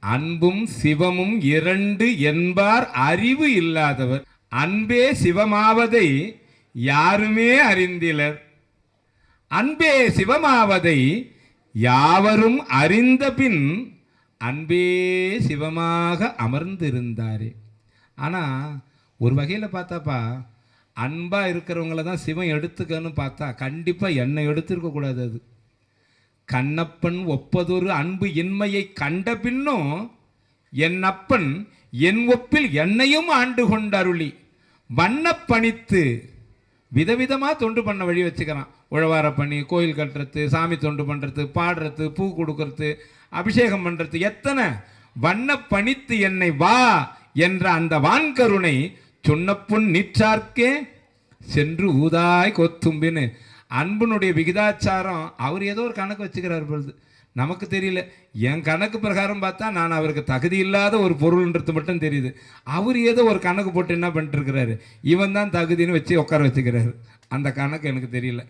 அன்பும் சிவமும் இரண்டு என்பார் அறிவு இல்லாதவர். அன்பே சிவமாவதை யாருமே அறிந்திலர். அன்பே சிவமாவதை யாவரும் அறிந்த பின் அன்பே சிவமாக அமர்ந்திருந்தாரே. ஆனால் ஒரு வகையில் பார்த்தாப்பா, அன்பாக இருக்கிறவங்கள தான் சிவம் எடுத்துக்கன்னு பார்த்தா கண்டிப்பாக என்னை எடுத்துருக்கக்கூடாது. அது கண்ணப்பன் ஒப்பதொரு அன்பு இன்மையை கண்ட பின்னும் என் அப்பன் என் ஒப்பில் என்னையும் ஆண்டு கொண்டருளி வண்ணப்பணித்து விதவிதமாக தொண்டு பண்ண வழி வச்சுக்கிறான். உழவார பண்ணி கோயில் கட்டுறது, சாமி தொண்டு பண்ணுறது, பாடுறது, பூ கொடுக்கறது, அபிஷேகம் பண்ணுறது, எத்தனை வண்ணப்பணித்து என்னை வா என்ற அந்த வான்கருணை சொன்னப்புண் நீற்றார்க்கே சென்று ஊதாய் கொத்தும்பின்னு அன்புனுடைய விகிதாச்சாரம் அவர் ஏதோ ஒரு கணக்கு வச்சுக்கிறார் பொழுது நமக்கு தெரியல. என் கணக்கு பிரகாரம் பார்த்தா நான் அவருக்கு தகுதி இல்லாத ஒரு பொருள்ன்றது மட்டும் தெரியுது. அவர் ஏதோ ஒரு கணக்கு போட்டு என்ன பண்ணிட்டு இருக்கிறாரு, இவன் தான் தகுதின்னு வச்சு உட்கார வச்சுக்கிறாரு. அந்த கணக்கு எனக்கு தெரியல.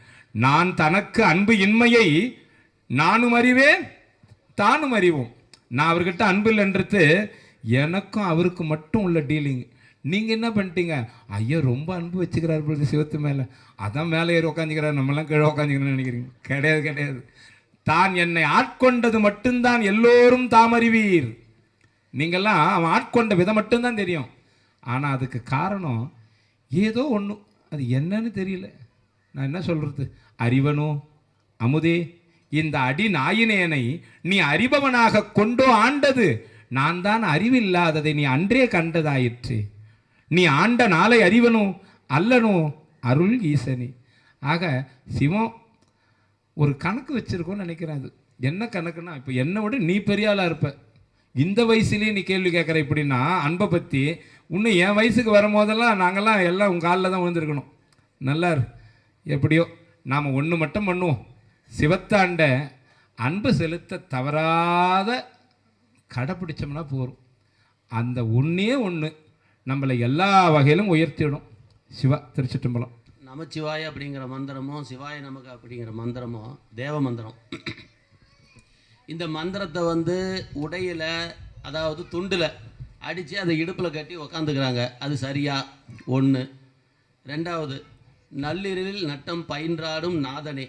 நான் தனக்கு அன்பு இன்மையை நானும் அறிவேன் தானும் அறிவோம். நான் அவர்கிட்ட அன்பு இல்லைன்றது எனக்கும் அவருக்கு மட்டும் உள்ள டீலிங். நீங்கள் என்ன பண்ணிட்டீங்க, ஐயா ரொம்ப அன்பு வச்சுக்கிறார் பொழுது சிவத்து மேலே, அதான் மேலே ஏறி உக்காந்துக்கிறார், நம்மளாம் கீழே உக்காந்துக்கிறோன்னு நினைக்கிறீங்க. கிடையாது கிடையாது. தான் என்னை ஆட்கொண்டது மட்டும்தான் எல்லோரும் தாமறிவீர். நீங்கள்லாம் அவன் ஆட்கொண்ட விதம் மட்டும்தான் தெரியும். ஆனால் அதுக்கு காரணம் ஏதோ ஒன்று, அது என்னன்னு தெரியல. நான் என்ன சொல்கிறது, அறிவனோ அமுதே இந்த அடி நாயினேனை நீ அறிபவனாக கொண்டோ ஆண்டது நான் தான், அறிவில்லாததை நீ அன்றே கண்டதாயிற்று. நீ ஆண்ட நாளை அறிவனோ அல்லனோ அருள் ஈசனி. ஆக சிவம் ஒரு கணக்கு வச்சுருக்கோன்னு நினைக்கிறேன். அது என்ன கணக்குன்னா, இப்போ என்னை விட நீ பெரிய ஆளாக இருப்ப, இந்த வயசுலேயே நீ கேள்வி கேட்குற இப்படின்னா அன்பை பற்றி. இன்னும் என் வயசுக்கு வரும்போதெல்லாம் நாங்கள்லாம் எல்லாம் உங்கள் காலில் தான் விழுந்துருக்கணும். நல்லா எப்படியோ நாம் ஒன்று மட்டும் பண்ணுவோம், சிவத்தாண்ட அன்பு செலுத்த தவறாத கடைப்பிடிச்சோம்னா போகிறோம். அந்த ஒன்றே ஒன்று நம்மளை எல்லா வகையிலும் உயர்த்திடும். சிவா திருச்சிற்றம்பலம். நமச்சிவாய அப்படிங்கிற மந்திரமும் சிவாய நமக்கு அப்படிங்கிற மந்திரமும் தேவ மந்திரம். இந்த மந்திரத்தை உடையில், அதாவது துண்டில் அடித்து அதை இடுப்பில் கட்டி உக்காந்துக்கிறாங்க. அது சரியா? ஒன்று. ரெண்டாவது, நள்ளிரில் நட்டம் பயின்றாடும் நாதனே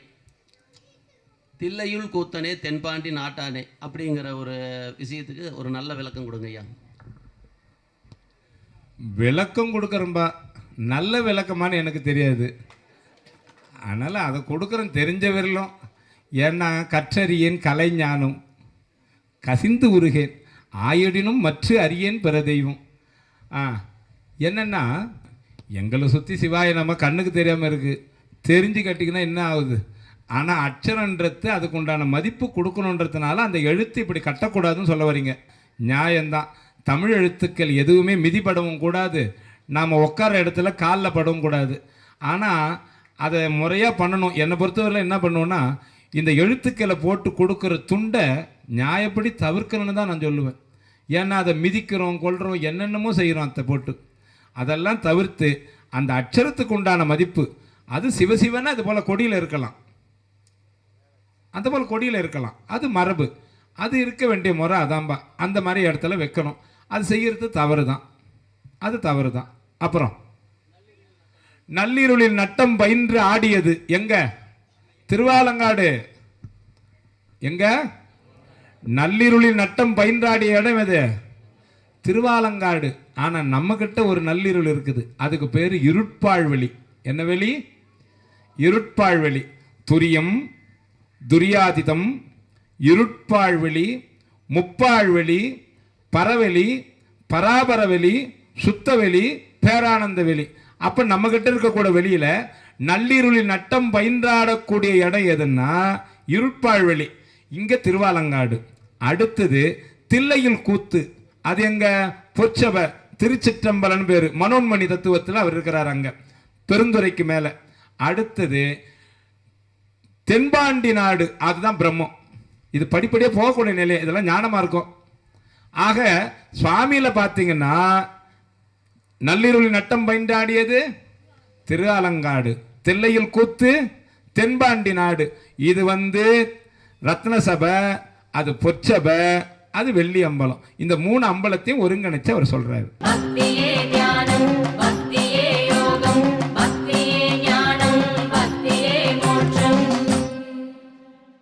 தில்லையுள் கூத்தனே தென்பாண்டி நாட்டானே அப்படிங்கிற ஒரு விஷயத்துக்கு ஒரு நல்ல விளக்கம் கொடுங்க ஐயா. விளக்கம் கொடுக்குறம்பா, நல்ல விளக்கமானு எனக்கு தெரியாது. அதனால் அதை கொடுக்குறேன் தெரிஞ்ச வரலும். ஏன்னா கற்றறியேன் கலைஞானம் கசிந்து உருகேன் ஆயுடினும் மற்ற அறியேன் பிற தெய்வம். என்னென்னா எங்களை சுற்றி சிவாய நம்ம கண்ணுக்கு தெரியாமல் இருக்குது, தெரிஞ்சு கட்டிக்கினா என்ன ஆகுது. ஆனால் அச்சரன்றது அதுக்கு உண்டான மதிப்பு கொடுக்கணுன்றதுனால அந்த எழுத்து இப்படி கட்டக்கூடாதுன்னு சொல்ல வரீங்க. நியாயம்தான். தமிழ் எழுத்துக்கள் எதுவுமே மிதிப்படவும் கூடாது, நாம் உட்கார இடத்துல காலில் படவும் கூடாது. ஆனால் அதை முறையாக பண்ணணும். என்னை பொறுத்தவரையில் என்ன பண்ணுவோன்னா, இந்த எழுத்துக்களை போட்டு கொடுக்குற துண்டை நியாயப்படி தவிர்க்கணும்னு தான் நான் சொல்லுவேன். ஏன்னா அதை மிதிக்கிறோம் கொள்கிறோம் என்னென்னமோ செய்கிறோம். அதை போட்டு அதெல்லாம் தவிர்த்து அந்த அச்சரத்துக்கு உண்டான மதிப்பு அது சிவசிவன்னு அது போல் கொடியில் இருக்கலாம், அந்த போல் கொடியில் இருக்கலாம். அது மரபு, அது இருக்க வேண்டிய முறை அதான்பா. அந்த மாதிரி இடத்துல வைக்கணும். அது செய்கிறது தவறு தான், அது தவறு தான். அப்புறம் நள்ளிருளில் நட்டம் பயின்று ஆடியது எங்க? திருவாலங்காடு. எங்க? நள்ளிருளில் நட்டம் பயின்றாடிய இடம் எது? திருவாலங்காடு. ஆனால் நம்மக்கிட்ட ஒரு நள்ளிருள் இருக்குது, அதுக்கு பேர் இருட்பாழ்வெளி. என்ன வெளி? இருட்பாழ்வெளி. துரியம், துரியாதிதம், இருட்பாழ்வெளி, முப்பாழ்வெளி, பரவெளி, பராபரவெளி, சுத்தவெளி, பேரானந்த வெளி. அப்போ நம்மக்கிட்ட இருக்கக்கூடிய வெளியில் நள்ளிருளில் நட்டம் பயின்றாடக்கூடிய இடம் எதுன்னா இருட்பாழ்வெளி. இங்கே திருவாலங்காடு. அடுத்தது தில்லையில் கூத்து. அது எங்க? பொற்சப திருச்சிற்றம்பலன் பேர். மனோன்மணி தத்துவத்தில் அவர் இருக்கிறார் அங்கே பெருந்துறைக்கு மேலே. அடுத்தது தென்பாண்டி நாடு, அதுதான் பிரம்மம். இது படிப்படியாக போகக்கூடிய நிலை, இதெல்லாம் ஞானமாக இருக்கும். ஆக சுவாமியில் பார்த்தீங்கன்னா நள்ளிருளில் நட்டம் பயின்றாடியது திருவாலங்காடு, தில்லையில் கூத்து தென்பாண்டி நாடு. இது ரத்ன சபை, அது பொற்சபை, அது வெள்ளி அம்பலம். இந்த 3 அம்பலத்தையும் ஒருங்கிணைச்சு அவர் சொல்றாரு. பக்தியே